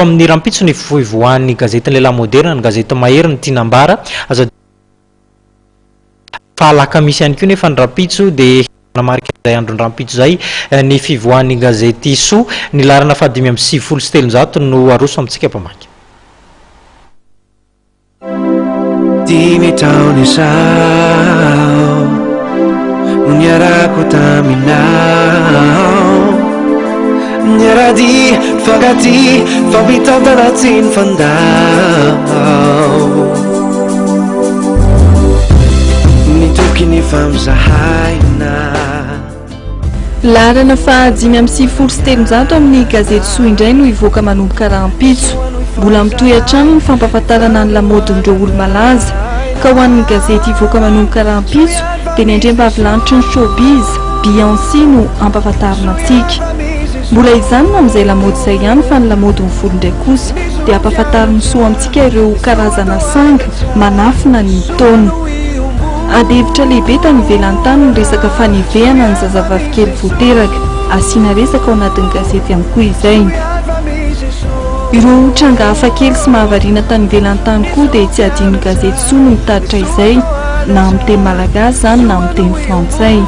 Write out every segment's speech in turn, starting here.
amin'ny rampitso ny voivoan'ny gazety lehilahy moderne ny gazety mahery ny tinambara azo falaka misy ihany koa nefa ny rampitso dia namarika izay andro ny rampitso zay ny fivoan'ny gazety soa ny larana fa 577 no aroso amintsika mpamaky. Dimy taona izao no niarako taminao, niarady fankaty fampitantana tsy ny fandao, nitoky ny famzahaina. Larana fa 577 amin'ny gazety soa indray no ivoaka manomboka rahampitso. Mbola mitohy hatrany ny fampahafantarana ny lamodin'ireo olo-malaza ka ho an'ny gazety ivoaka manomboka rahampitso dia ny andrem-pahavilanitry ny showbiz Beyoncé no ampahafantarina antsika. Mbola izany no amin'izay lamody izay ihany fa ny lamody ny volo indray kosa dia ampahafantariny soa amintsika ireo karazana sanga manafina ny taona. Adihevitra lehibe tany ivelan'ny tany ny resaka fanevehana ny zazavavy kely voateraka, asiana resaka ao anatin'ny gazety ihany koa izay. Ireo tranga hafakely sy mahavariana tany ivelan'ny tany koa dia tsy adino gazety soa no mitaritra izay, na amin'ny teny malagasy zany na amin'ny teny frantsay.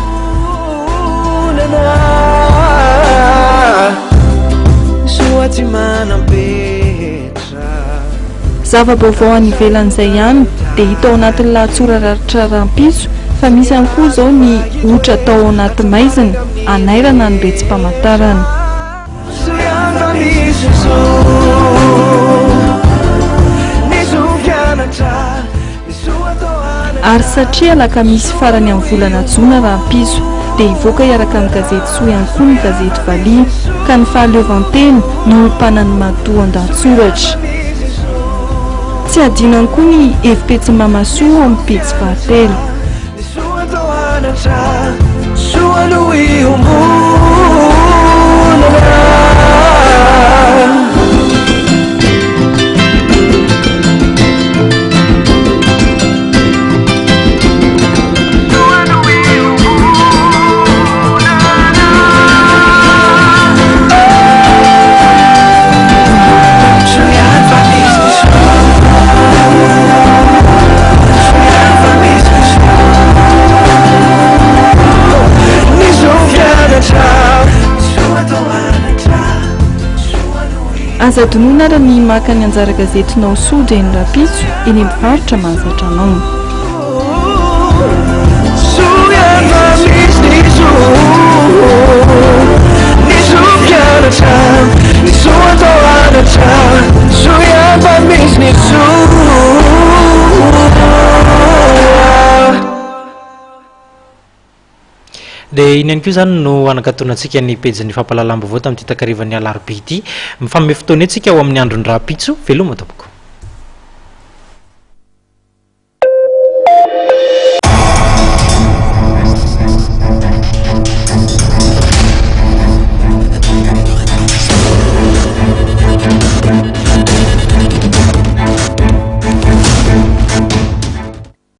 Zava-baovao any ivelan'izay ihany dia hita ao anatin'ny lahatsora raritra rahampitso fa misy ihany koa izao ny otra atao ao anaty maizina anairana ny betsim-pamantarana. Ary satria alakamisy farany amin'ny volana jona rahampitso dia ivoaka iaraka amin'ny gazety soa ihany koa ny gazety valiana ka ny fahaleovantena no mpanany matoa an-dahatsoratra. Tsy adino ihany koa ny evi-petsin'ny mamasoa amin'ny pejy fahatelo. Aza donona raha ny maka ny anjara gazetinao soa ny rahampitso eny mivarotra mahazatra anao. dia iny ihany koa zany no anakatonantsika ny pejin'ny fampahalalam-baovao tamin'ity takarivan'ny alarobia ity. Mifamehy fotoana antsika ao amin'ny andron'ny rahampitso veloma tompoko.